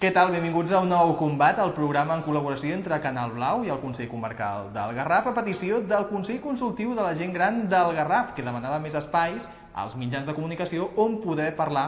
Què tal? Benvinguts a un nou combat, el programa en col·laboració entre Canal Blau i el Consell Comarcal del Garraf, a petició del Consell Consultiu de la Gent Gran del Garraf, que demanava més espais als mitjans de comunicació on poder parlar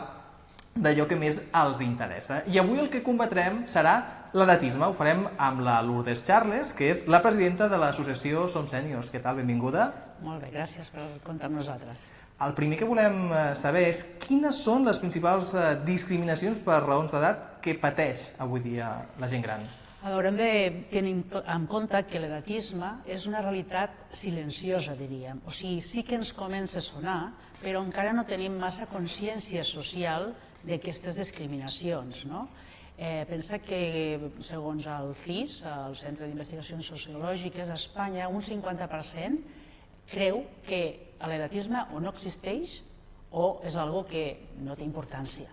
d'allò que més els interessa. I avui el que combatrem serà l'edatisme. Ho farem amb la Lourdes Charles, que és la presidenta de l'associació Som Sèniors. Què tal? Benvinguda. Molt bé, gràcies per comptar amb nosaltres. El primer que volem saber és quines són les principals discriminacions per raons d'edat que pateix avui dia la gent gran. A veure, hem de tenir en compte que l'edatisme és una realitat silenciosa, diríem. O sigui, sí que ens comença a sonar, però encara no tenim massa consciència social d'aquestes discriminacions, no? Pensa que, segons el CIS, el Centre d'Investigacions Sociològiques, a Espanya un 50% creu que l'edatisme o no existeix o és algo que no té importància.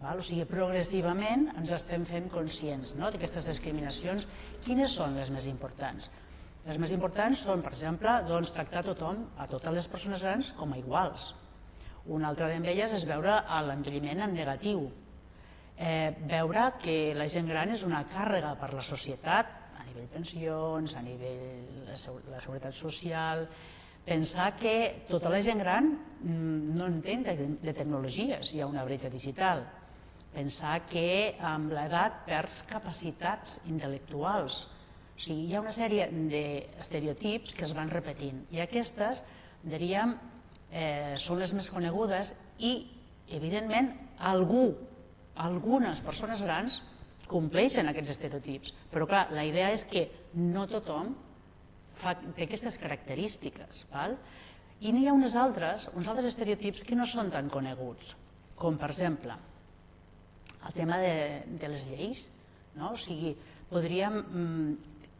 O sigui, progressivament ens estem fent conscients d'aquestes discriminacions. Quines són les més importants? Les més importants són, per exemple, tractar a totes les persones grans com a iguals. Una altra d'elles és veure l'envelliment en negatiu, veure que la gent gran és una càrrega per la societat, a nivell pensions, a nivell de la seguretat social, pensar que tota la gent gran no entén de tecnologies, hi ha una bretxa digital, pensar que amb l'edat perds capacitats intel·lectuals. O sigui, hi ha una sèrie d'estereotips que es van repetint i aquestes, diríem, són les més conegudes i, evidentment, algunes persones grans compleixen aquests estereotips, però clar, la idea és que no tothom té aquestes característiques. I n'hi ha uns altres estereotips que no són tan coneguts, com per exemple el tema de les lleis. O sigui,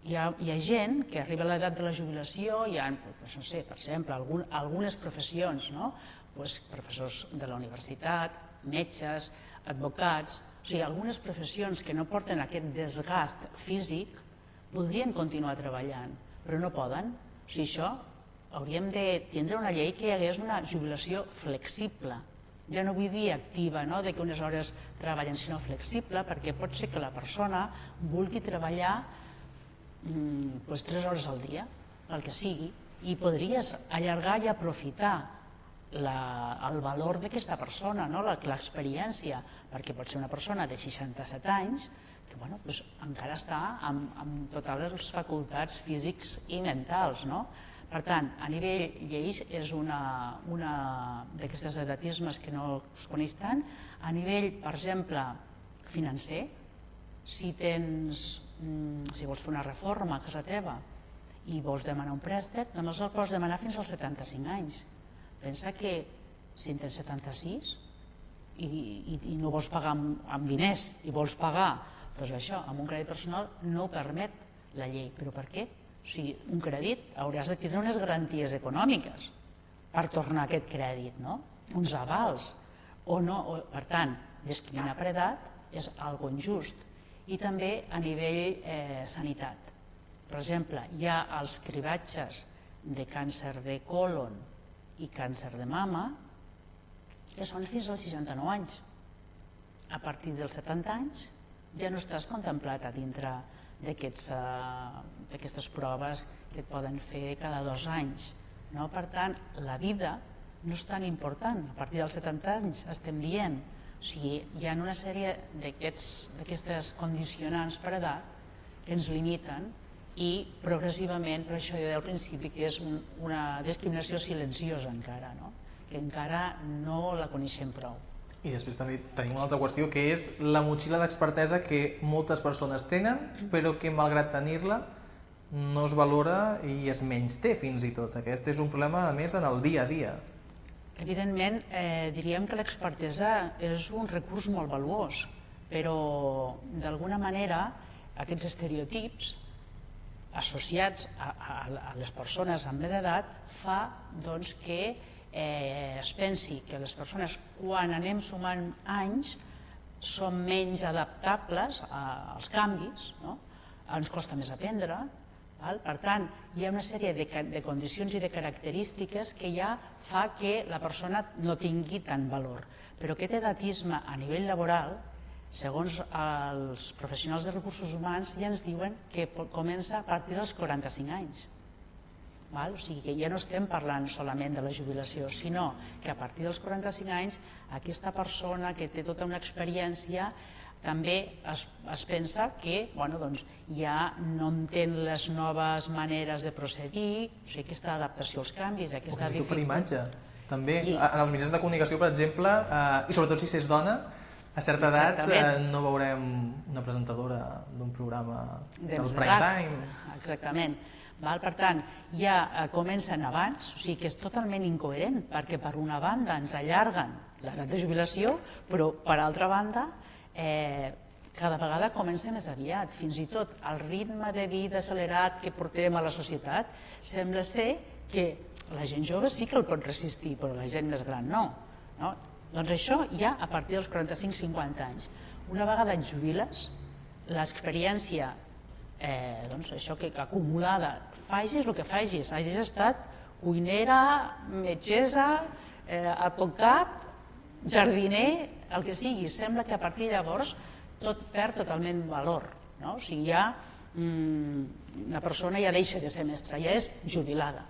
hi ha gent que arriba a l'edat de la jubilació, hi ha, no sé, per exemple, algunes professions, professors de la universitat, metges, advocats, o sigui, algunes professions que no porten aquest desgast físic voldrien continuar treballant, però no poden. O sigui, això hauríem de tindre una llei que hi hagués una jubilació flexible. Ja no vull dir activa, de que unes hores treballen, sinó flexible, perquè pot ser que la persona vulgui treballar 3 hores al dia, el que sigui, i podries allargar i aprofitar el valor d'aquesta persona, l'experiència, perquè pot ser una persona de 67 anys que encara està amb totes les facultats físics i mentals. Per tant, a nivell lleis és una d'aquestes edatismes que no es coneix tant. A nivell, per exemple, financer, si vols fer una reforma a casa teva i vols demanar un préstec, només el pots demanar fins als 75 anys. Pensa que si en tens 76 i no vols pagar amb diners i vols pagar, doncs això, amb un crèdit personal no ho permet la llei. Però per què? O sigui, un crèdit hauràs de tindre unes garanties econòmiques per tornar aquest crèdit, uns avals. Per tant, discriminar per edat és algo injust. I també a nivell sanitat. Per exemple, hi ha els cribatges de càncer de còlon i càncer de mama que són fins als 69 anys. A partir dels 70 anys ja no estàs contemplat a dintre d'aquestes proves que et poden fer cada 2 anys. Per tant, la vida no és tan important. A partir dels 70 anys estem dient. O sigui, hi ha una sèrie d'aquestes condicionants per edat que ens limiten i progressivament, per això jo deia al principi que és una discriminació silenciosa encara, que encara no la coneixem prou. I després també tenim una altra qüestió, que és la motxilla d'expertesa que moltes persones tenen, però que malgrat tenir-la no es valora i es menysté fins i tot. Aquest és un problema, a més, en el dia a dia. Evidentment, diríem que l'expertesa és un recurs molt valuós, però d'alguna manera aquests estereotips associats a les persones amb més edat fa que es pensi que les persones, quan anem sumant anys, són menys adaptables als canvis, ens costa més aprendre. Per tant, hi ha una sèrie de condicions i de característiques que ja fa que la persona no tingui tant valor. Però aquest edatisme a nivell laboral Segons els professionals de recursos humans ja ens diuen que comença a partir dels 45 anys. O sigui que ja no estem parlant solament de la jubilació, sinó que a partir dels 45 anys aquesta persona que té tota una experiència també es pensa que ja no entén les noves maneres de procedir, o sigui, aquesta adaptació als canvis, aquesta dificultat. Per imatge, també. En els mitjans de comunicació, per exemple, i sobretot si s'és dona, a certa edat no veurem una presentadora d'un programa del prime time. Exactament. Per tant, ja comencen abans, o sigui que és totalment incoherent, perquè per una banda ens allarguen l'edat de jubilació, però per altra banda cada vegada comença més aviat. Fins i tot el ritme de vida accelerat que portem a la societat sembla ser que la gent jove sí que el pot resistir, però la gent més gran no. Doncs això ja a partir dels 45-50 anys. Una vegada et jubiles, l'experiència acumulada, facis el que facis, hagis estat cuinera, metgessa, advocat, jardiner, el que sigui, sembla que a partir de llavors tot perd totalment valor. O sigui, ja la persona ja deixa de ser mestra, ja és jubilada.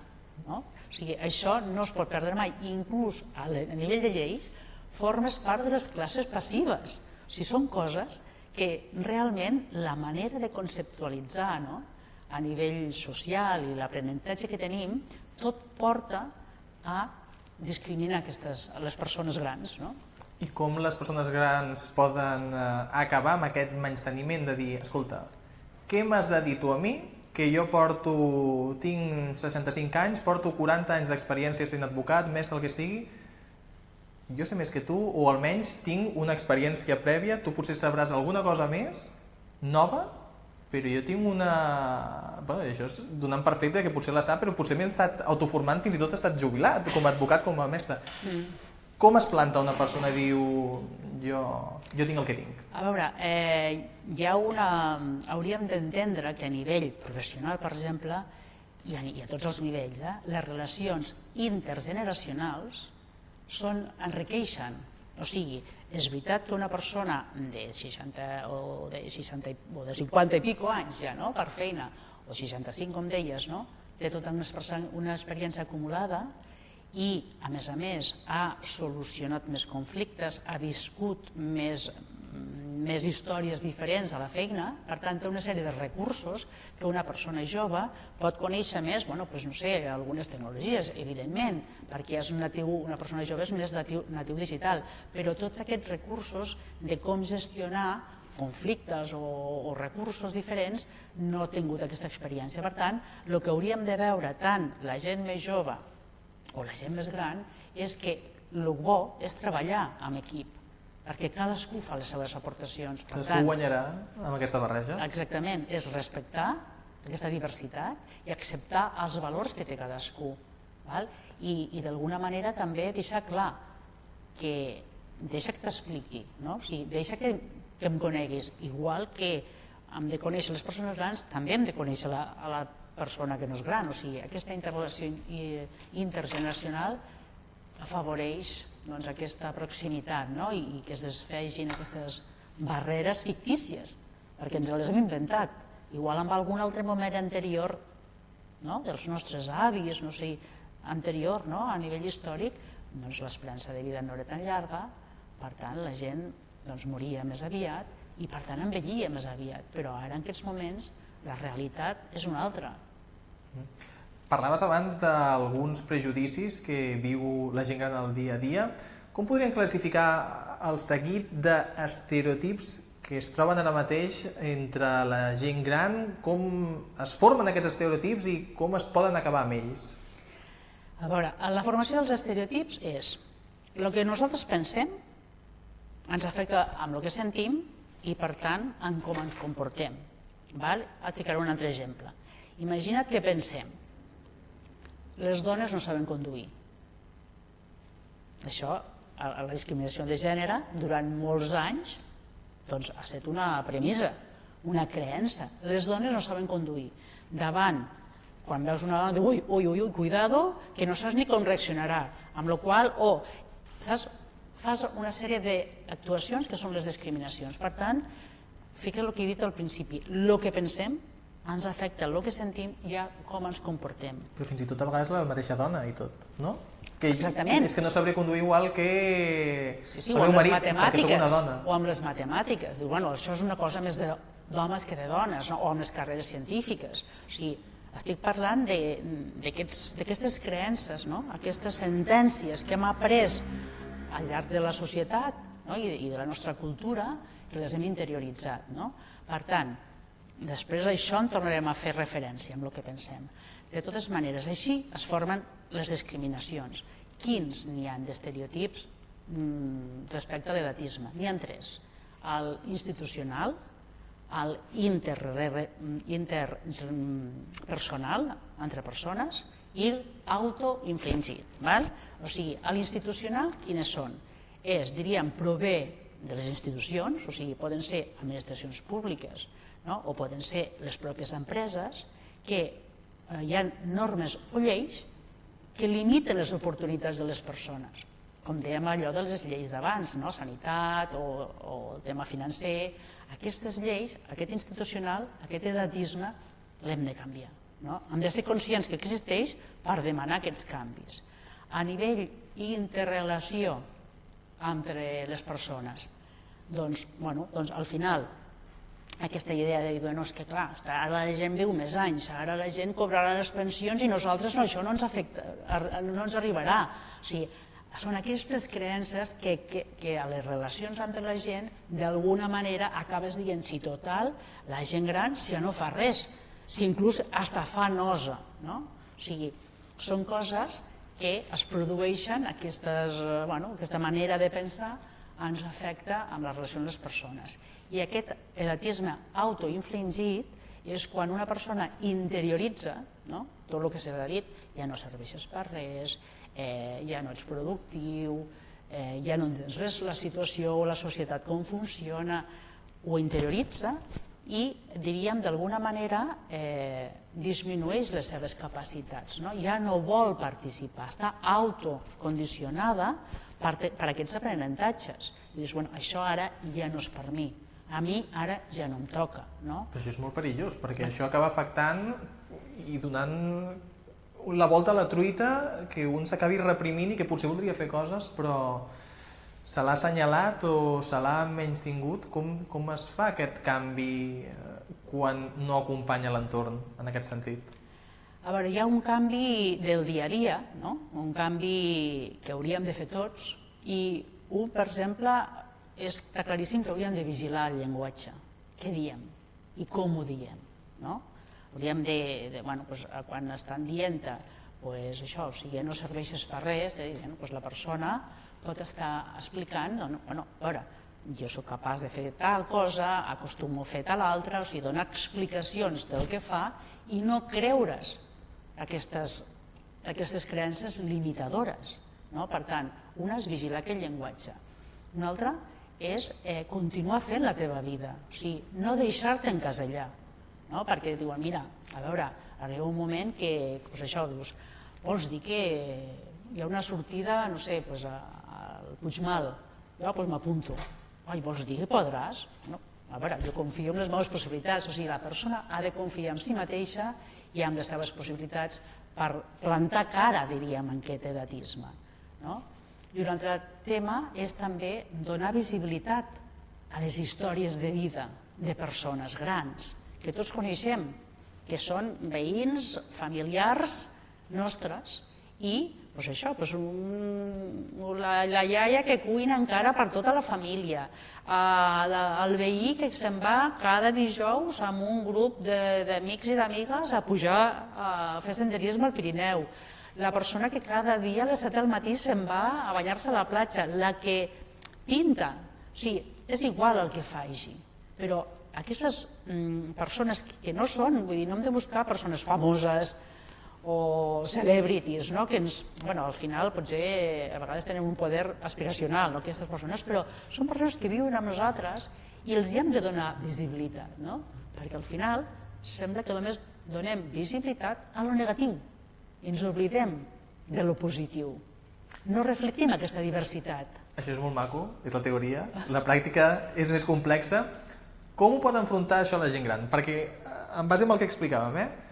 O sigui, això no es pot perdre mai. Inclús a nivell de lleis formes part de les classes passives. O sigui, són coses que realment la manera de conceptualitzar a nivell social i l'aprenentatge que tenim, tot porta a discriminar les persones grans. I com les persones grans poden acabar amb aquest menysteniment de dir, escolta, què m'has de dir tu a mi, que jo tinc 65 anys, porto 40 anys d'experiència sent advocat, mestre, el que sigui, jo sé més que tu, o almenys tinc una experiència prèvia, tu potser sabràs alguna cosa més, nova, però jo tinc una... això és donant per fet que potser la sap, però potser m'he estat autoformant, fins i tot he estat jubilat, com a advocat, com a mestre. Com es planta una persona i diu, jo tinc el que tinc? A veure, hauríem d'entendre que a nivell professional, per exemple, i a tots els nivells, les relacions intergeneracionals enriqueixen. O sigui, és veritat que una persona de 60 o de 50 i pico anys ja, per feina, o 65 com deies, té tota una experiència acumulada i, a més, ha solucionat més conflictes, ha viscut més històries diferents a la feina, per tant té una sèrie de recursos que una persona jove pot conèixer més, algunes tecnologies, evidentment, perquè una persona jove és més natiu digital, però tots aquests recursos de com gestionar conflictes o recursos diferents no ha tingut aquesta experiència. Per tant, el que hauríem de veure tant la gent més jove o la gent més gran és que el bo és treballar en equip, perquè cadascú fa les seves aportacions. Cadascú guanyarà amb aquesta barreja? Exactament, és respectar aquesta diversitat i acceptar els valors que té cadascú. I d'alguna manera també deixar clar que deixa que t'expliqui, deixa que em coneguis, igual que hem de conèixer les persones grans, també hem de conèixer la persona que no és gran. O sigui, aquesta interrelació intergeneracional afavoreix aquesta proximitat i que es desfegin aquestes barreres fictícies, perquè ens les hem inventat. Igual en algun altre moment anterior dels nostres avis, anterior a nivell històric, l'esperança de vida no era tan llarga, per tant la gent moria més aviat i per tant envellia més aviat, però ara en aquests moments la realitat és una altra. Parlaves abans d'alguns prejudicis que viu la gent gran al dia a dia. Com podríem classificar el seguit d'estereotips que es troben ara mateix entre la gent gran? Com es formen aquests estereotips i com es poden acabar amb ells? A veure, la formació dels estereotips és el que nosaltres pensem ens afecta amb el que sentim i, per tant, en com ens comportem. Et ficaré un altre exemple. Imagina't que pensem les dones no saben conduir. Això, la discriminació de gènere, durant molts anys, ha estat una premissa, una creença. Les dones no saben conduir. Davant, quan veus una dona, diu, ui, cuidado, que no saps ni com reaccionarà. Amb la qual cosa, fas una sèrie d'actuacions que són les discriminacions. Per tant, fica el que he dit al principi, el que pensem ens afecta el que sentim i com ens comportem. Però fins i tot a vegades la mateixa dona i tot, no? Exactament. És que no sabré conduir igual que el meu marit, perquè soc una dona. O amb les matemàtiques. Diu, bueno, això és una cosa més d'homes que de dones, o amb les carreres científiques. O sigui, estic parlant d'aquestes creences, aquestes sentències que hem après al llarg de la societat i de la nostra cultura, que les hem interioritzat. Per tant, després d'això en tornarem a fer referència amb el que pensem. De totes maneres, així es formen les discriminacions. Quins n'hi ha d'estereotips respecte a l'edatisme? N'hi ha 3. El institucional, el interpersonal, entre persones, i l'autoinfligit. O sigui, l'institucional, quines són? Diríem, prové de les institucions, o sigui, poden ser administracions públiques o poden ser les pròpies empreses, que hi ha normes o lleis que limiten les oportunitats de les persones. Com dèiem allò de les lleis d'abans, sanitat o el tema financer, aquestes lleis, aquest institucional, aquest edatisme, l'hem de canviar. Hem de ser conscients que existeix per demanar aquests canvis. A nivell interrelació entre les persones, doncs al final aquesta idea de dir, és que clar, ara la gent viu més anys, ara la gent cobrarà les pensions i nosaltres això no ens afecta, no ens arribarà. O sigui, són aquestes creences que a les relacions entre la gent d'alguna manera acabes dient, si total, la gent gran si no fa res, si inclús hasta fa nosa. O sigui, són coses que es produeixen, aquesta manera de pensar ens afecta amb la relació amb les persones. I aquest edatisme autoinfligit és quan una persona interioritza tot el que s'ha dit, ja no serveixes per res, ja no ets productiu, ja no entens res la situació o la societat com funciona, ho interioritza i, diríem, d'alguna manera disminueix les seves capacitats, ja no vol participar, està autocondicionada per aquests aprenentatges. I dius, això ara ja no és per mi, a mi ara ja no em toca. Però això és molt perillós, perquè això acaba afectant i donant la volta a la truita, que un s'acabi reprimint i que potser voldria fer coses, però se l'ha assenyalat o se l'ha menystingut. Com es fa aquest canvi quan no acompanya l'entorn en aquest sentit? A veure, hi ha un canvi del dia a dia, un canvi que hauríem de fer tots, i per exemple, està claríssim que hauríem de vigilar el llenguatge. Què diem i com ho diem? Hauríem de, quan estan dient això, o sigui, no serveixes per res, la persona pot estar explicant, a veure, jo sóc capaç de fer tal cosa, acostumo a fer tal altra, o sigui, donar explicacions del que fa i no creure's aquestes creences limitadores. Per tant, una és vigilar aquest llenguatge. Una altra és continuar fent la teva vida, o sigui, no deixar-te encasellar, perquè diuen, mira, a veure, arriba un moment que, això, dius, vols dir que hi ha una sortida, no sé, al Puigmal, jo m'apunto, vols dir que podràs? A veure, jo confio en les meves possibilitats, o sigui, la persona ha de confiar en si mateixa i en les seves possibilitats per plantar cara, diríem, en aquest edatisme. I un altre tema és també donar visibilitat a les històries de vida de persones grans, que tots coneixem, que són veïns, familiars nostres, i la iaia que cuina encara per tota la família, el veí que se'n va cada dijous amb un grup d'amics i d'amigues a pujar a fer senderisme al Pirineu, la persona que cada dia a les 7 del matí se'n va a banyar-se a la platja, la que pinta, o sigui, és igual el que faci, però aquestes persones que no són, vull dir, no hem de buscar persones famoses o celebrities, que al final potser a vegades tenen un poder aspiracional, aquestes persones, però són persones que viuen amb nosaltres i els hem de donar visibilitat, perquè al final sembla que només donem visibilitat a lo negatiu i ens oblidem de lo positiu. no reflectim aquesta diversitat. Això és molt maco, és la teoria. La pràctica és més complexa. Com ho pot enfrontar això la gent gran? Perquè, en base al que explicàvem,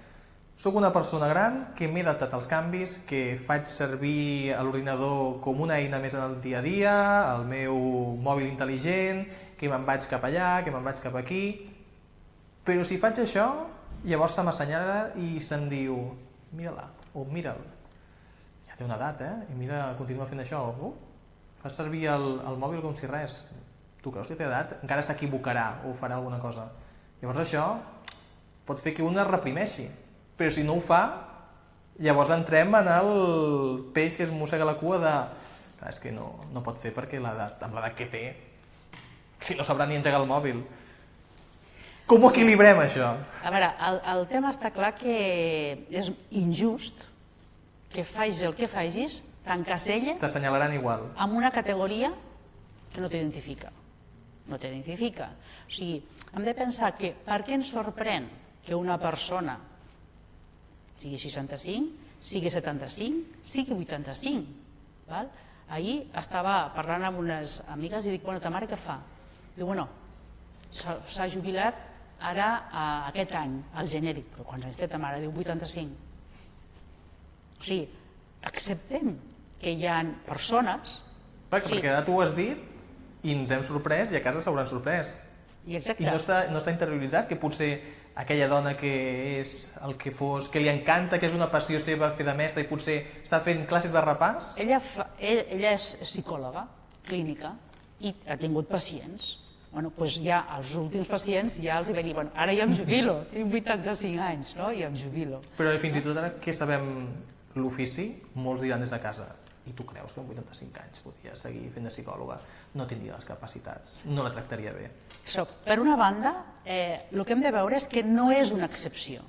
soc una persona gran que m'he adaptat als canvis, que faig servir l'ordinador com una eina més en el dia a dia, el meu mòbil intel·ligent, que me'n vaig cap allà, que me'n vaig cap aquí... Però si faig això, llavors se m'assenyala i se'm diu mira-la, o mira'l, ja té una edat, i mira, continua fent això, fa servir el mòbil com si res, tu creus que té edat? Encara s'equivocarà o farà alguna cosa. Llavors això pot fer que un es reprimeixi, però si no ho fa, llavors entrem en el peix que es mossega la cua de clar, és que no pot fer perquè amb l'edat que té, si no sabrà ni engegar el mòbil. Com ho equilibrem, això? A veure, el tema està clar que és injust que facis el que facis, t'encasella... T'assenyalaran igual. ...amb una categoria que no t'identifica. No t'identifica. O sigui, hem de pensar que per què ens sorprèn que una persona sigui 65, sigui 75, sigui 85. Val? Ahir estava parlant amb unes amigues i dic, bueno, ta mare què fa? Diu, bueno, s'ha jubilat ara aquest any, al genèric, però quants anys té ta mare? Diu 85. O sigui, acceptem que hi ha persones... Perquè ara tu ho has dit i ens hem sorprès i a casa s'hauran sorprès. I no està interioritzat que potser aquella dona que és el que fos, que li encanta, que és una passió seva fer de mestra i potser està fent classes de repàs? Ella és psicòloga clínica i ha tingut pacients. Bueno, doncs ja els últims pacients ja els va dir, bueno, ara ja em jubilo, tinc 85 anys, no? I em jubilo. Però fins i tot ara que sabem l'ofici, molts diran des de casa, i tu creus que amb 85 anys podria seguir fent de psicòloga? No tindria les capacitats, no la tractaria bé. Per una banda, el que hem de veure és que no és una excepció.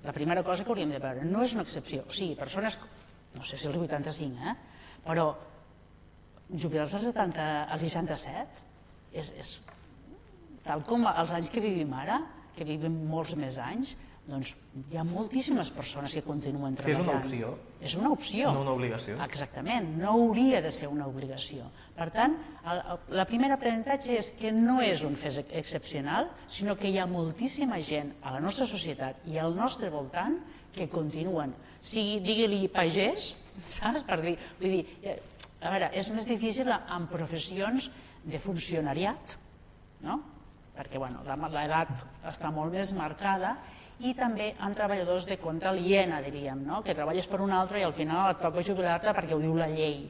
La primera cosa que hauríem de veure, no és una excepció. O sigui, persones, no sé si els 85, però jubilar-se als 67 és tal com els anys que vivim ara, que vivim molts més anys, doncs hi ha moltíssimes persones que continuen treballant. Que és una opció. És una opció. No una obligació. Exactament, no hauria de ser una obligació. Per tant, el primer aprenentatge és que no és un fet excepcional, sinó que hi ha moltíssima gent a la nostra societat i al nostre voltant que continuen. Digui-li pagès, saps? Per dir, vull dir, a veure, és més difícil en professions de funcionariat, no? Perquè l'edat està molt més marcada, i també en treballadors de compte aliena, diríem, que treballes per un altre i al final et toca jubilar-te perquè ho diu la llei.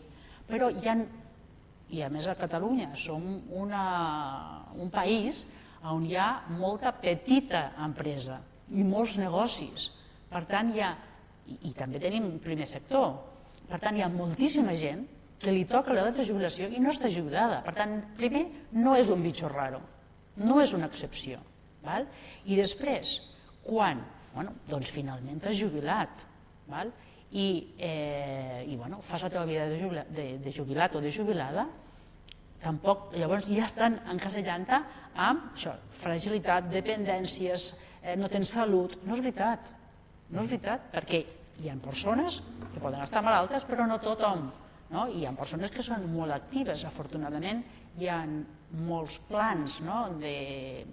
Però i a més a Catalunya som un país on hi ha molta petita empresa i molts negocis. Per tant, i també tenim primer sector, per tant hi ha moltíssima gent que li toca l'edat de jubilació i no està jubilada. Per tant, primer, no és un bitxo raro, no és una excepció. I després, quan? Doncs finalment t'has jubilat i fas la teva vida de jubilat o de jubilada, tampoc, llavors ja estan encasellant-te amb això, fragilitat, dependències, no tens salut. No és veritat, no és veritat, perquè hi ha persones que poden estar malaltes, però no tothom. Hi ha persones que són molt actives, afortunadament hi ha molts plans de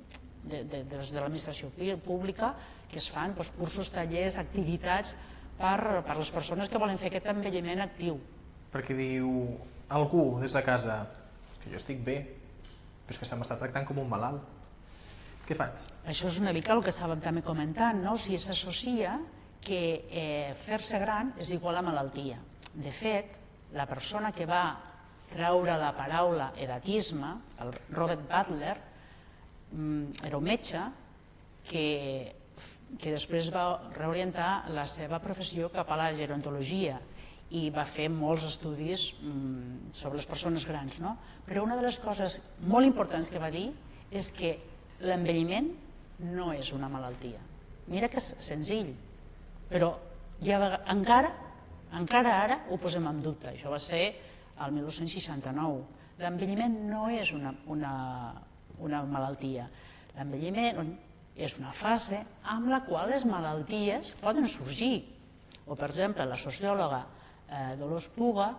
l'administració pública que es fan, cursos, tallers, activitats per les persones que volen fer aquest envelliment actiu. Perquè diu algú des de casa que jo estic bé, però és que se m'està tractant com un malalt. Què faig? Això és una mica el que estàvem també comentant, o sigui, s'associa que fer-se gran és igual a malaltia. De fet, la persona que va treure la paraula edatisme, el Robert Butler, era un metge que després va reorientar la seva professió cap a la gerontologia i va fer molts estudis sobre les persones grans. Però una de les coses molt importants que va dir és que l'envelliment no és una malaltia. Mira que és senzill, però encara ara ho posem en dubte. Això va ser el 1969. L'envelliment no és una malaltia. L'envelliment és una fase amb la qual les malalties poden sorgir. O, per exemple, la sociòloga Dolors Puga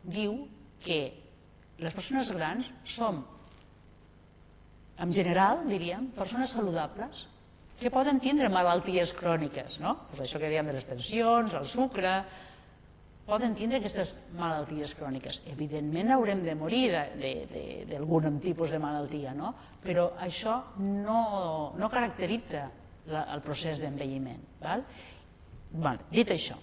diu que les persones grans som, en general, diríem, persones saludables que poden tindre malalties cròniques, no? Pues això que dèiem de les tensions, el sucre, poden tindre aquestes malalties cròniques. Evidentment haurem de morir d'algun tipus de malaltia, no? Però això no caracteritza el procés d'envelliment. Dit això,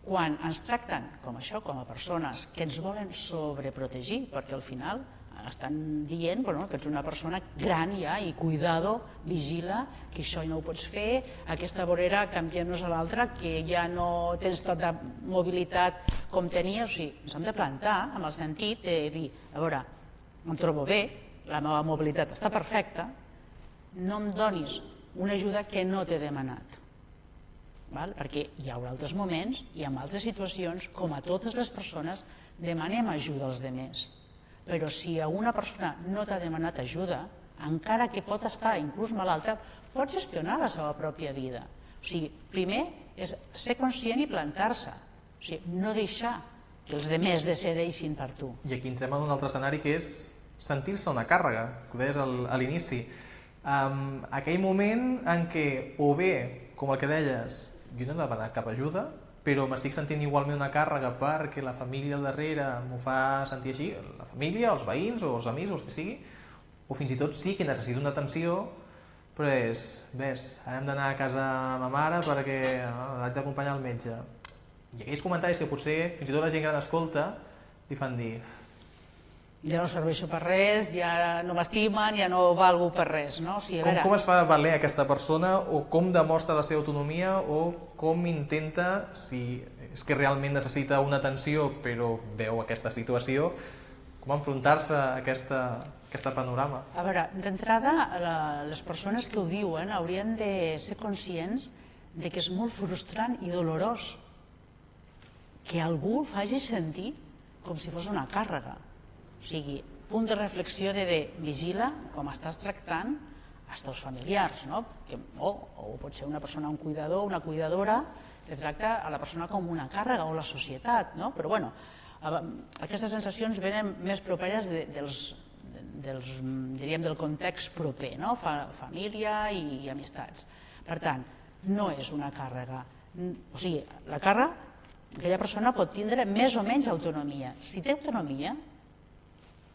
quan ens tracten com això, com a persones que ens volen sobreprotegir, perquè al final estan dient que ets una persona gran ja i cuidado, vigila, que això no ho pots fer, aquesta vorera canviem-nos a l'altra, que ja no tens tanta mobilitat com tenies. O sigui, ens hem de plantar amb el sentit de dir, a veure, em trobo bé, la meva mobilitat està perfecta, no em donis una ajuda que no t'he demanat. Perquè hi haurà altres moments i en altres situacions, com a totes les persones, demanem ajuda als altres. Però si una persona no t'ha demanat ajuda, encara que pot estar inclús malalta, pot gestionar la seva pròpia vida. O sigui, primer és ser conscient i plantar-se, o sigui, no deixar que els altres decideixin per tu. I aquí entrem en un altre escenari que és sentir-se una càrrega, que ho deies a l'inici. Aquell moment en què, o bé, com el que deies, jo no he demanat cap ajuda, però m'estic sentint igualment una càrrega perquè la família al darrere m'ho fa sentir així, la família, els veïns o els amics o el que sigui, o fins i tot sí que necessito una atenció, però ves, ara hem d'anar a casa de ma mare perquè l'haig d'acompanyar al metge. I aquells comentaris que potser fins i tot la gent gran escolta li fan dir: ja no serveixo per res, ja no m'estimen, ja no valgo per res. Com es fa valer aquesta persona, o com demostra la seva autonomia, o com intenta, si és que realment necessita una atenció però veu aquesta situació, com enfrontar-se a aquest panorama? A veure, d'entrada, les persones que ho diuen haurien de ser conscients que és molt frustrant i dolorós que algú el faci sentir com si fos una càrrega. O sigui, punt de reflexió de vigila com estàs tractant els teus familiars, o pot ser una persona, un cuidador, una cuidadora, que tracta a la persona com una càrrega, o la societat, però bueno, aquestes sensacions venen més properes del context proper, família i amistats. Per tant, no és una càrrega. O sigui, la càrrega, aquella persona pot tindre més o menys autonomia. Si té autonomia,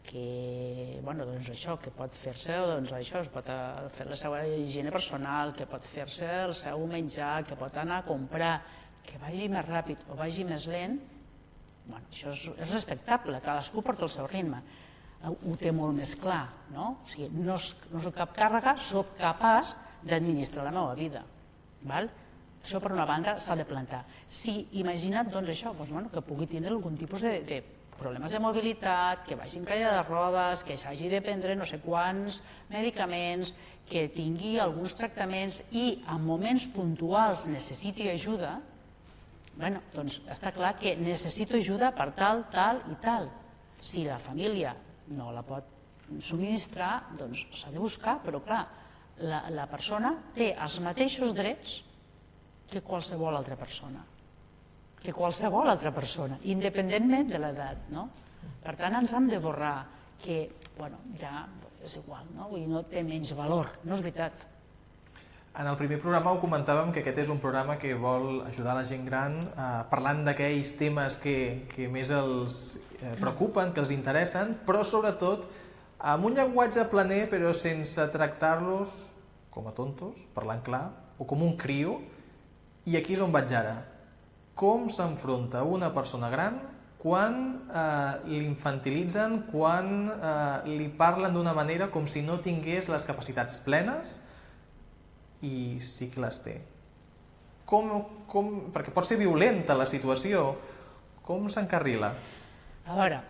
que pot fer-se, es pot fer la seva higiene personal, que pot fer-se el seu menjar, que pot anar a comprar, que vagi més ràpid o vagi més lent, això és respectable, cadascú porta el seu ritme, ho té molt més clar, no soc cap càrrega, soc capaç d'administrar la meva vida. Això per una banda s'ha de plantar. Si imagina't això, que pugui tindre algun tipus de problemes de mobilitat, que vagi en cadira de rodes, que s'hagi de prendre no sé quants medicaments, que tingui alguns tractaments i en moments puntuals necessiti ajuda, doncs està clar que necessito ajuda per tal, tal i tal. Si la família no la pot subministrar, doncs s'ha de buscar, però clar, la persona té els mateixos drets que qualsevol altra persona. Independentment de l'edat. Per tant, ens hem de borrar que ja és igual, no té menys valor, no és veritat. En el primer programa ho comentàvem que aquest és un programa que vol ajudar la gent gran parlant d'aquells temes que més els preocupen, que els interessen, però sobretot amb un llenguatge planer però sense tractar-los com a tontos, parlant clar, o com un criu. I aquí és on vaig ara. Com s'enfronta una persona gran quan l'infantilitzen, quan li parlen d'una manera com si no tingués les capacitats plenes i sí que les té. Perquè pot ser violenta la situació, com s'encarrila? A veure,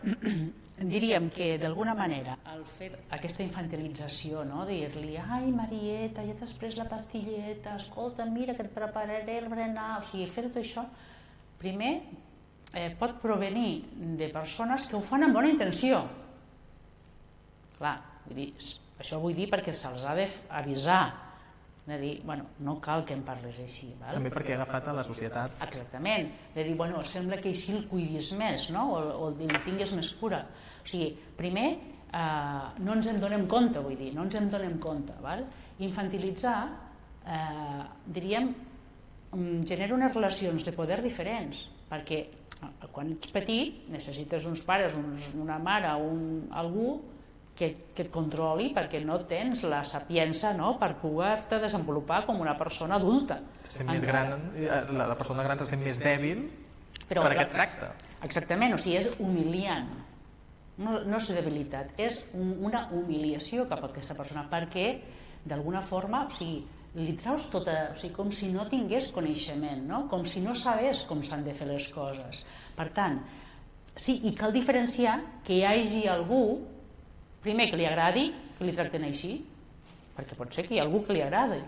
diríem que d'alguna manera el fet aquesta infantilització, dir-li ai Marieta, ja t'has pres la pastilleta, escolta, mira que et prepararé el berenar, o sigui, fer tot això, primer pot provenir de persones que ho fan amb bona intenció. Clar, això vull dir perquè se'ls ha d'avisar de dir, bueno, no cal que em parlis així. També perquè ha agafat a la societat. Exactament, de dir, bueno, sembla que així el cuidis més, no? O el tinguis més cura. O sigui, primer, no ens en donem compte, vull dir, no ens en donem compte. Infantilitzar, diríem, genera unes relacions de poder diferents, perquè quan ets petit necessites uns pares, una mare, algú que et controli, perquè no tens la sapiença per poder-te desenvolupar com una persona adulta. La persona gran se sent més dèbil per aquest tracte. Exactament, o sigui, és humiliant. No és debilitat, és una humiliació cap a aquesta persona, perquè d'alguna forma, o sigui, li traus tota, o sigui, com si no tingués coneixement, com si no sabés com s'han de fer les coses. Per tant, sí, i cal diferenciar que hi hagi algú, primer que li agradi que li tracten així, perquè pot ser que hi ha algú que li agradi,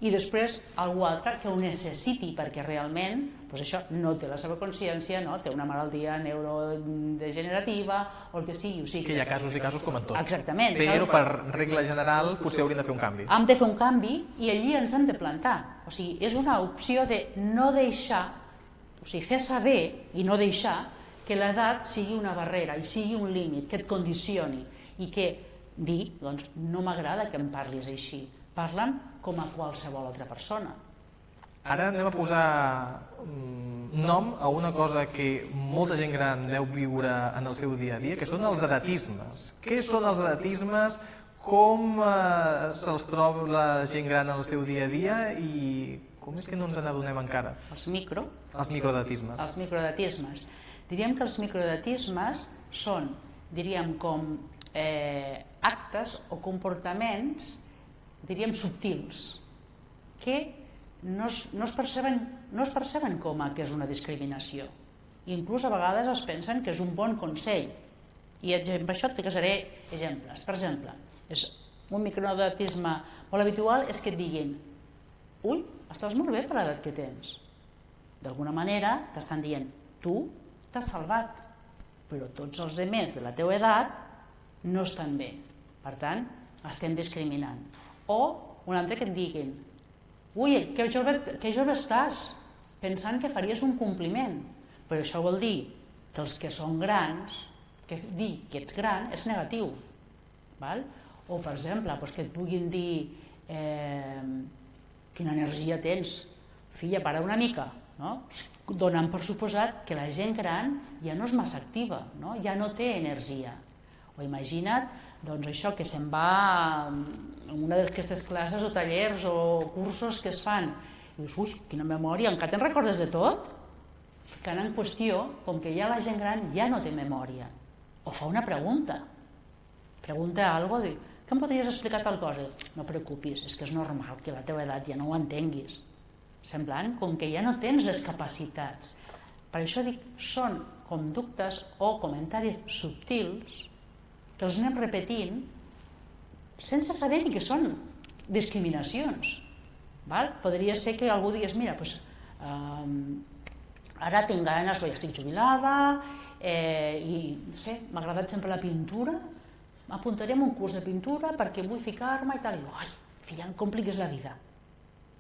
i després algú altre que ho necessiti perquè realment això no té la seva consciència, té una malaltia neurodegenerativa o el que sigui. Que hi ha casos i casos com en tot. Exactament. Però per regla general potser hauríem de fer un canvi. Hem de fer un canvi i allí ens hem de plantar. O sigui, és una opció de no deixar, o sigui, fer saber i no deixar que l'edat sigui una barrera i sigui un límit, que et condicioni i que dir, doncs, no m'agrada que em parlis així, parla'm com a qualsevol altra persona. Ara anem a posar nom a una cosa que molta gent gran deu viure en el seu dia a dia, que són els edatismes. Què són els edatismes? Com se'ls troba la gent gran en el seu dia a dia i com és que no ens n'adonem encara? Els microedatismes. Els microedatismes. Diríem que els microedatismes són, diríem, com actes o comportaments, diríem, subtils, que no es perceben com que és una discriminació. Inclús a vegades es pensen que és un bon consell. I amb això et ficaré exemples. Per exemple, un microedatisme molt habitual és que et diguin «Ui, estàs molt bé per l'edat que tens». D'alguna manera t'estan dient «Tu t'has salvat, però tots els altres de la teva edat no estan bé. Per tant, estem discriminant». O un altre que et diguin «Ui, que jove estàs», pensant que faries un compliment. Però això vol dir que els que són grans, que dir que ets gran és negatiu. O, per exemple, que et puguin dir «Quina energia tens, filla, para una mica», donant per suposat que la gent gran ja no és massa activa, ja no té energia. O imagina't això que se'n va en una d'aquestes classes o tallers o cursos que es fan i dius, ui, quina memòria, encara te'n recordes de tot? Ficant en qüestió com que ja la gent gran ja no té memòria. O fa una pregunta alguna cosa, que em podries explicar tal cosa? No preocupis, és que és normal que a la teva edat ja no ho entenguis. Semblant com que ja no tens les capacitats. Per això dic, són conductes o comentaris subtils que els anem repetint sense saber ni que són discriminacions. Podria ser que algú digués, mira, ara tinc ganes, ja estic jubilada i no sé, m'ha agradat sempre la pintura, m'apuntaré en un curs de pintura perquè vull ficar-me i tal. I diu, ai, filla, no compliquis la vida.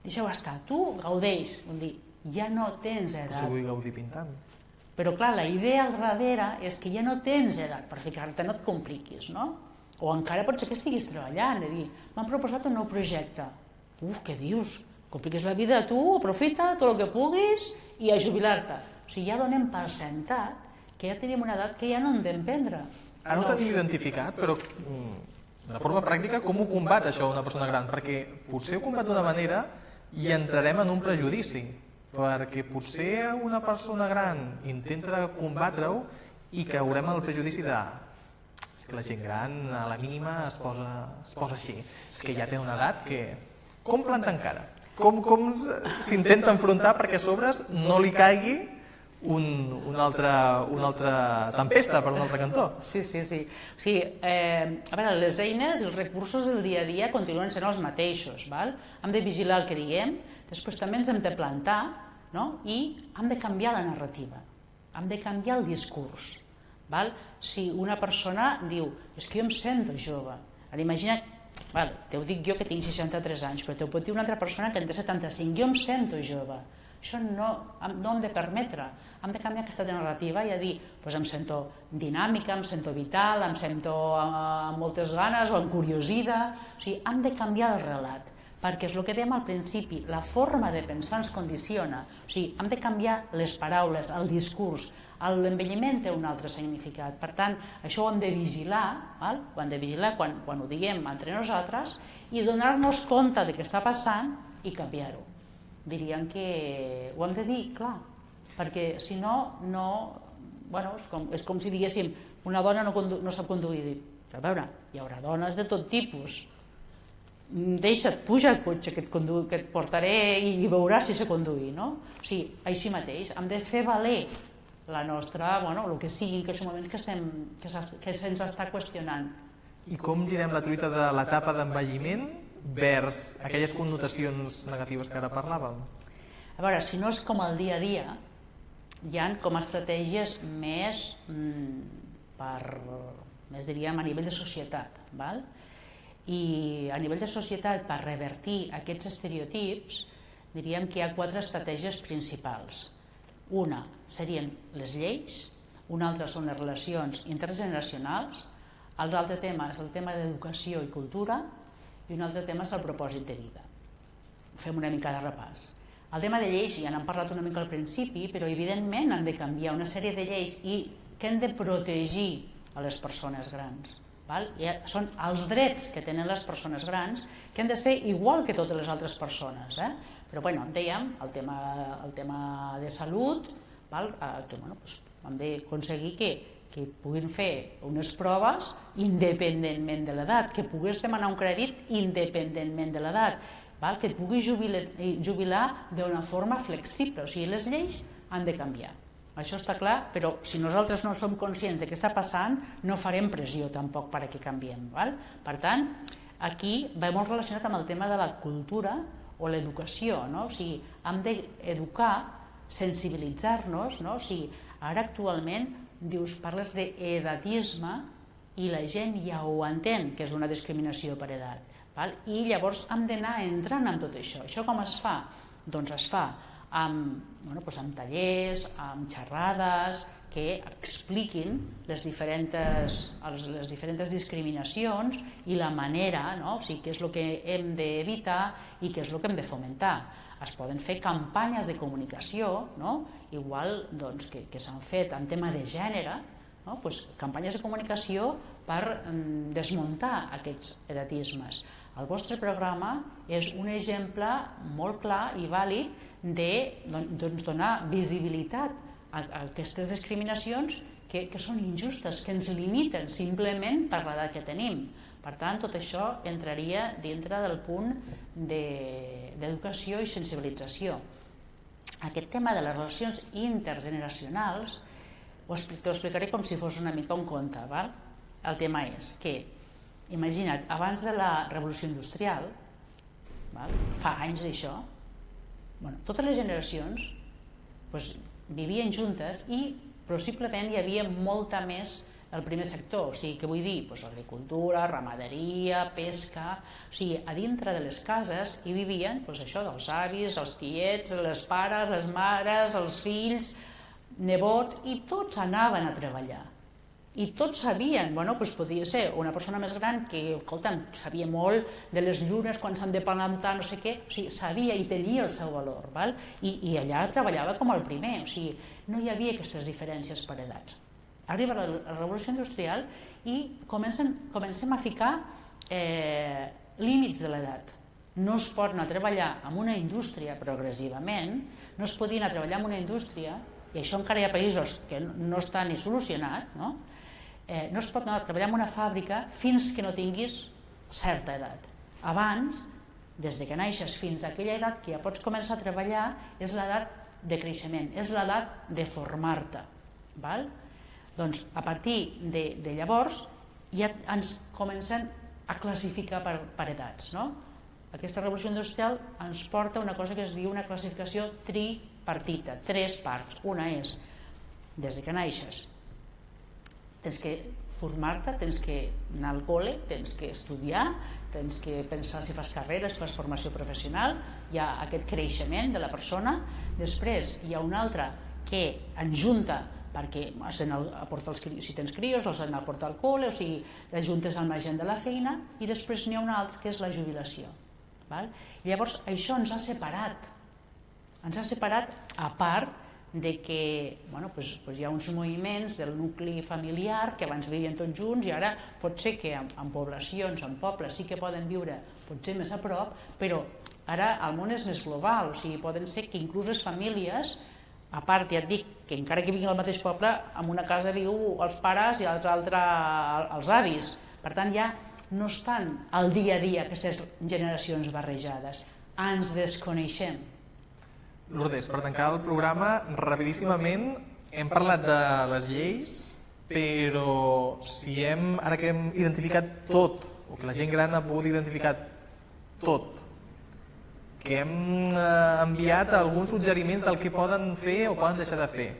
Deixeu estar, tu gaudeix. Vol dir, ja no tens edat. Potser vull gaudir pintant. Però clar, la idea al darrere és que ja no tens edat per ficar-te, no et compliquis, no? O encara pot ser que estiguis treballant, de dir, m'han proposat un nou projecte. Què dius? Compliquis la vida tu, aprofita tot el que puguis i a jubilar-te. O sigui, ja donem per sentat que ja tenim una edat que ja no hem d'emprendre. Ara ho tenim identificat, però de forma pràctica, com ho combat això una persona gran? Perquè potser ho combat d'una manera i entrarem en un prejudici, perquè potser una persona gran intenta combatre-ho i caurem en el prejudici de que la gent gran a la mínima es posa així, és que ja té una edat que... Com plantar encara? Com s'intenta enfrontar perquè a sobres no li caigui una altra tempesta per un altre cantó? Sí. O sigui, a veure, les eines i els recursos del dia a dia continuen sent els mateixos. Hem de vigilar el que diem, després també ens hem de plantar i hem de canviar la narrativa, hem de canviar el discurs. Si una persona diu, és que jo em sento jove, ara imagina Te ho dic jo que tinc 63 anys, però t'ho pot dir una altra persona que en té 75. Jo em sento jove. Això no em de permetre. Hem de canviar aquesta narrativa i a dir, em sento dinàmica, em sento vital, em sento amb moltes ganes o encuriosida. O sigui, hem de canviar el relat, perquè és el que dèiem al principi, la forma de pensar ens condiciona. O sigui, hem de canviar les paraules, el discurs. L'envelliment té un altre significat. Per tant, això ho hem de vigilar, ho hem de vigilar quan ho diguem entre nosaltres i donar-nos compte de què està passant i canviar-ho. Diríem que ho hem de dir, clar, perquè si no, és com si diguéssim una dona no sap conduir. A veure, hi haurà dones de tot tipus. Deixa't, puja al cotxe que et portaré i veuràs si sé conduir, no? O sigui, així mateix, hem de fer valer la nostra, el que sigui en aquests moments que se'ns està qüestionant. I com girem la truita de l'etapa d'envelliment vers aquelles connotacions negatives que ara parlàvem? A veure, si no és com el dia a dia, hi ha com estratègies més diríem, a nivell de societat. I a nivell de societat, per revertir aquests estereotips, diríem que hi ha 4 estratègies principals. Una serien les lleis, una altra són les relacions intergeneracionals, l'altre tema és el tema d'educació i cultura i un altre tema és el propòsit de vida. Fem una mica de repàs. El tema de lleis ja n'hem parlat una mica al principi, però evidentment han de canviar una sèrie de lleis i que han de protegir a les persones grans. Són els drets que tenen les persones grans que han de ser igual que totes les altres persones. Però dèiem, el tema de salut, que hem d'aconseguir que puguin fer unes proves independentment de l'edat, que puguis demanar un crèdit independentment de l'edat, que et puguis jubilar d'una forma flexible. O sigui, les lleis han de canviar. Això està clar, però si nosaltres no som conscients de què està passant, no farem pressió tampoc perquè canviem. Per tant, aquí va molt relacionat amb el tema de la cultura o l'educació. O sigui, hem d'educar, sensibilitzar-nos. O sigui, ara actualment parles d'edatisme i la gent ja ho entén, que és una discriminació per edat. I llavors hem d'anar entrant en tot això. Això com es fa? Doncs es fa amb tallers, amb xerrades que expliquin les diferents discriminacions i la manera, o sigui, què és el que hem d'evitar i què és el que hem de fomentar. Es poden fer campanyes de comunicació, igual que s'han fet en tema de gènere, campanyes de comunicació per desmuntar aquests edatismes. El vostre programa és un exemple molt clar i vàlid de donar visibilitat a aquestes discriminacions que són injustes, que ens limiten simplement per l'edat que tenim. Per tant, tot això entraria dintre del punt d'educació i sensibilització. Aquest tema de les relacions intergeneracionals t'ho explicaré com si fos una mica un conte. El tema és que, imagina't, abans de la revolució industrial, fa anys d'això, totes les generacions vivien juntes i possiblement hi havia molta més el primer sector, o sigui, què vull dir? Agricultura, ramaderia, pesca, o sigui, a dintre de les cases hi vivien això dels avis, els tiets, les pares, les mares, els fills, nebots, i tots anaven a treballar. I tots sabien, podia ser una persona més gran que, escolta'm, sabia molt de les llunes quan s'han de plantar, no sé què, o sigui, sabia i tenia el seu valor, i allà treballava com el primer, o sigui, no hi havia aquestes diferències per edats. Arriba la revolució industrial i comencem a ficar límits de l'edat. No es pot anar a treballar en una indústria progressivament, no es pot anar a treballar en una indústria, i això encara hi ha països que no està ni solucionat, no es pot anar a treballar en una fàbrica fins que no tinguis certa edat. Abans, des que naixes fins a aquella edat que ja pots començar a treballar, és l'edat de creixement, és l'edat de formar-te. Doncs a partir de llavors ja ens comencen a classificar per edats. Aquesta revolució industrial ens porta a una cosa que es diu una classificació tripartita, 3 parts. Una és, des que naixes, tens que formar-te, tens que anar al col·le, tens que estudiar, tens que pensar si fas carrera, si fas formació professional, hi ha aquest creixement de la persona. Després hi ha un altre que enjunta perquè si tens crios els han de portar al col·le, o sigui, t'ajuntes amb la gent de la feina, i després n'hi ha un altre que és la jubilació. Llavors això ens ha separat a part de que hi ha uns moviments del nucli familiar que abans vivien tots junts i ara pot ser que en poblacions, en pobles, sí que poden viure potser més a prop, però ara el món és més global, o sigui, poden ser que inclús les famílies, a part, ja et dic, que encara que vinguin al mateix poble, en una casa viu els pares i l'altra els avis. Per tant, ja no estan al dia a dia aquestes generacions barrejades. Ens desconeixem. Lourdes, per tancar el programa, rapidíssimament, hem parlat de les lleis, però ara que hem identificat tot, o que la gent gran ha pogut identificar tot, que hem enviat alguns suggeriments del que poden fer o poden deixar de fer.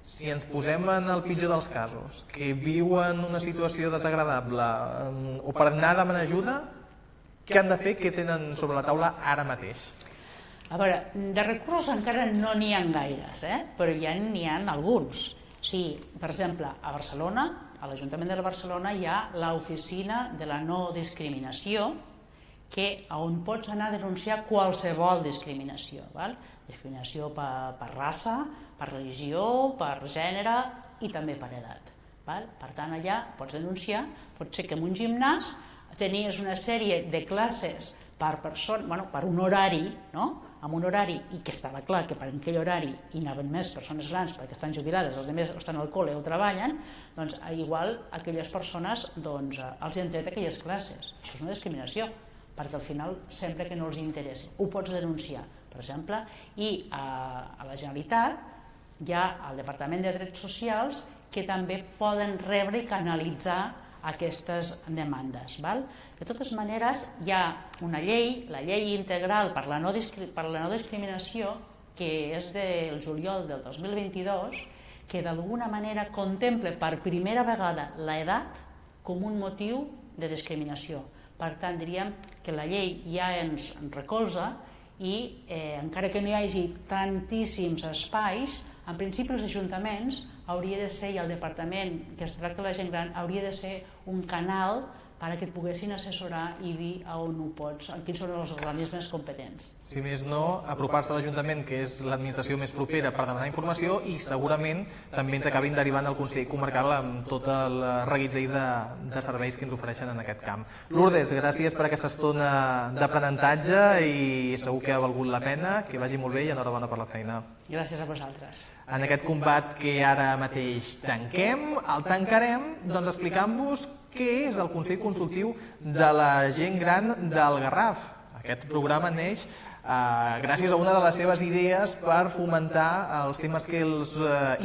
Si ens posem en el pitjor dels casos, que viuen una situació desagradable o per anar a demanar ajuda, què han de fer, què tenen sobre la taula ara mateix? A veure, de recursos encara no n'hi ha gaires, però ja n'hi ha alguns. O sigui, per exemple, a Barcelona, a l'Ajuntament de Barcelona hi ha l'oficina de la no discriminació, on pots anar a denunciar qualsevol discriminació. Discriminació per raça, per religió, per gènere i també per edat. Per tant, allà pots denunciar, pot ser que en un gimnàs tenies una sèrie de classes per un horari, amb un horari, i que estava clar que per aquell horari hi anaven més persones grans perquè estan jubilades, els altres estan al col·le o treballen, doncs igual aquelles persones els han tret aquelles classes. Això és una discriminació, perquè al final sempre que no els interessa. Ho pots denunciar, per exemple, i a la Generalitat hi ha el Departament de Drets Socials que també poden rebre i canalitzar aquestes demandes. De totes maneres, hi ha una llei, la Llei Integral per la no discriminació, que és del juliol del 2022, que d'alguna manera contempla per primera vegada l'edat com un motiu de discriminació. Per tant, diríem que la llei ja ens recolza i encara que no hi hagi tantíssims espais, en principi els ajuntaments hauria de ser, i el departament que es tracta de la gent gran, hauria de ser un canal perquè et poguessin assessorar i dir on ho pots, quins són els organismes competents. Si més no, apropar-se a l'Ajuntament, que és l'administració més propera per demanar informació, i segurament també ens acabin derivant al Consell Comarcal amb tot el reguitzell de serveis que ens ofereixen en aquest camp. Lourdes, gràcies per aquesta estona d'aprenentatge i segur que ha valgut la pena, que vagi molt bé i enhorabona per la feina. Gràcies a vosaltres. En aquest combat que ara mateix tanquem, el tancarem explicant-vos què és el Consell Consultiu de la Gent Gran del Garraf. Aquest programa neix gràcies a una de les seves idees per fomentar els temes que els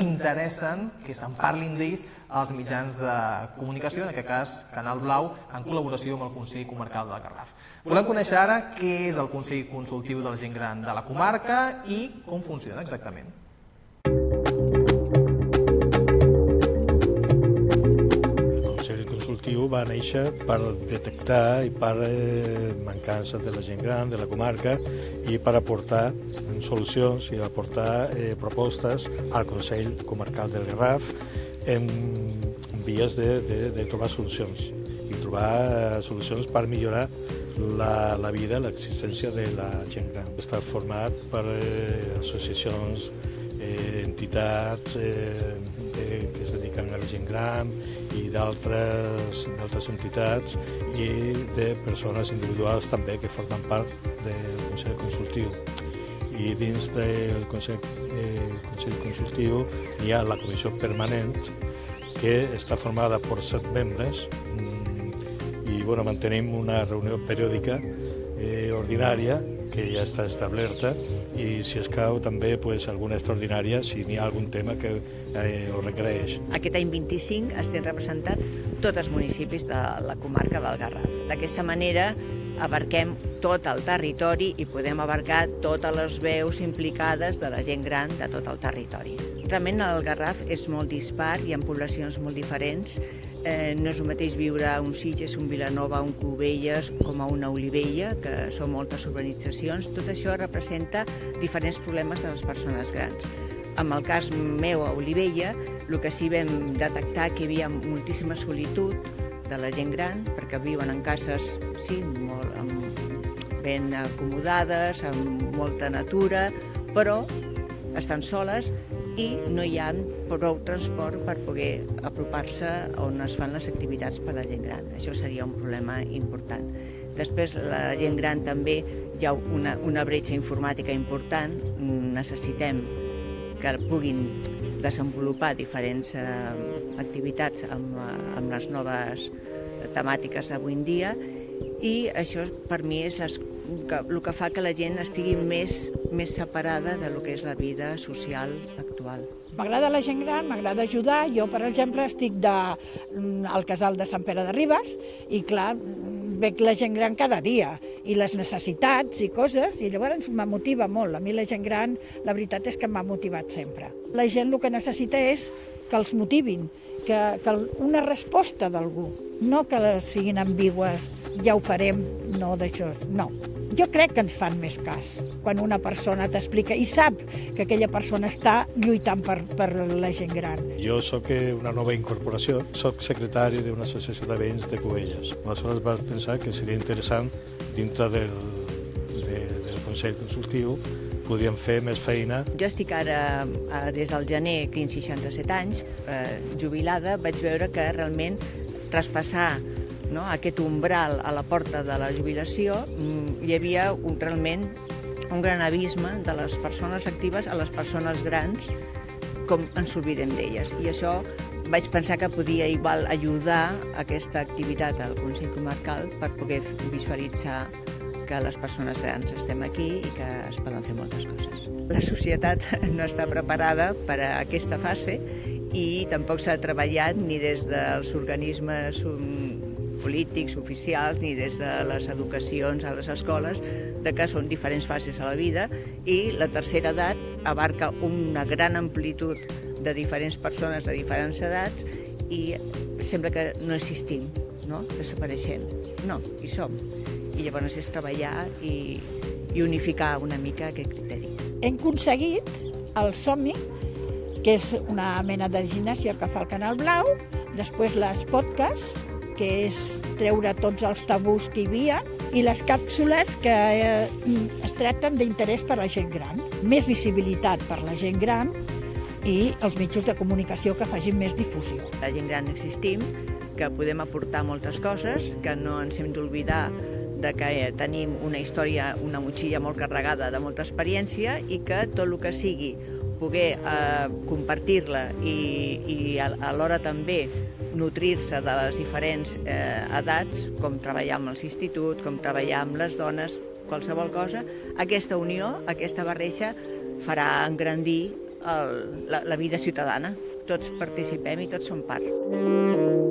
interessen, que se'n parlin d'ells als mitjans de comunicació, en aquest cas Canal Blau, en col·laboració amb el Consell Comarcal del Garraf. Volem conèixer ara què és el Consell Consultiu de la Gent Gran de la comarca i com funciona exactament. Va néixer per detectar i per mancances de la gent gran, de la comarca, i per aportar solucions i aportar propostes al Consell Comarcal del Garraf en vies de trobar solucions i trobar solucions per millorar la vida, l'existència de la gent gran. Està format per associacions, entitats que es dediquen a la gent gran i d'altres entitats i de persones individuals també que formen part del Consell Consultiu. I dins del Consell Consultiu hi ha la Comissió Permanent, que està formada per 7 membres i mantenim una reunió periòdica ordinària que ja està establerta, i si escau també alguna extraordinària si n'hi ha algun tema que ho requereix. Aquest any 25 estem representats tots els municipis de la comarca del Garraf. D'aquesta manera abarquem tot el territori i podem abarcar totes les veus implicades de la gent gran de tot el territori. Realment el Garraf és molt dispar, hi ha poblacions molt diferents, No és el mateix viure a un Sitges, un Vilanova, un Cubelles, com a una Olivella, que són moltes urbanitzacions. Tot això representa diferents problemes de les persones grans. En el cas meu a Olivella, el que sí vam detectar que hi havia moltíssima solitud de la gent gran, perquè viuen en cases, sí, ben acomodades, amb molta natura, però estan soles i no hi ha prou transport per poder apropar-se on es fan les activitats per a la gent gran. Això seria un problema important. Després, la gent gran també hi ha una bretxa informàtica important. Necessitem que puguin desenvolupar diferents activitats amb les noves temàtiques d'avui en dia, i això per mi és el que fa que la gent estigui més separada del que és la vida social actual. M'agrada la gent gran, m'agrada ajudar. Jo, per exemple, estic al casal de Sant Pere de Ribes i, clar, veig la gent gran cada dia i les necessitats i coses, i llavors me motiva molt. A mi la gent gran, la veritat és que m'ha motivat sempre. La gent el que necessita és que els motivin, que una resposta d'algú, no que siguin ambigües, ja ho farem, no d'això, no. Jo crec que ens fan més cas quan una persona t'explica i sap que aquella persona està lluitant per la gent gran. Jo sóc una nova incorporació, sóc secretari d'una associació de veïns de Cubelles. Aleshores vaig pensar que seria interessant, dintre del Consell Consultiu, podríem fer més feina. Jo estic ara, des del gener, tinc 67 anys, jubilada, vaig veure que realment traspassar aquest umbral a la porta de la jubilació, hi havia realment un gran abisme de les persones actives a les persones grans, com ens oblidem d'elles. I això vaig pensar que podia igual ajudar aquesta activitat al Consell Comarcal per poder visualitzar que les persones grans estem aquí i que es poden fer moltes coses. La societat no està preparada per a aquesta fase i tampoc s'ha treballat ni des dels organismes polítics, oficials, ni des de les educacions a les escoles, de que són diferents fases a la vida, i la tercera edat abarca una gran amplitud de diferents persones de diferents edats i sembla que no existim, no? Desapareixem. No, hi som. I llavors és treballar i unificar una mica aquest criteri. Hem aconseguit el Somni, que és una mena de gimnàsia que fa el Canal Blau, després les podcasts, que és treure tots els tabús que hi havia, i les càpsules que es tracten d'interès per a la gent gran. Més visibilitat per a la gent gran i els mitjans de comunicació que facin més difusió. La gent gran existim, que podem aportar moltes coses, que no ens hem d'oblidar de que tenim una història, una motxilla molt carregada de molta experiència i que tot el que sigui poder compartir-la i alhora també nutrir-se de les diferents edats, com treballar amb els instituts, com treballar amb les dones, qualsevol cosa, aquesta unió, aquesta barreja, farà engrandir la vida ciutadana. Tots participem i tots som part.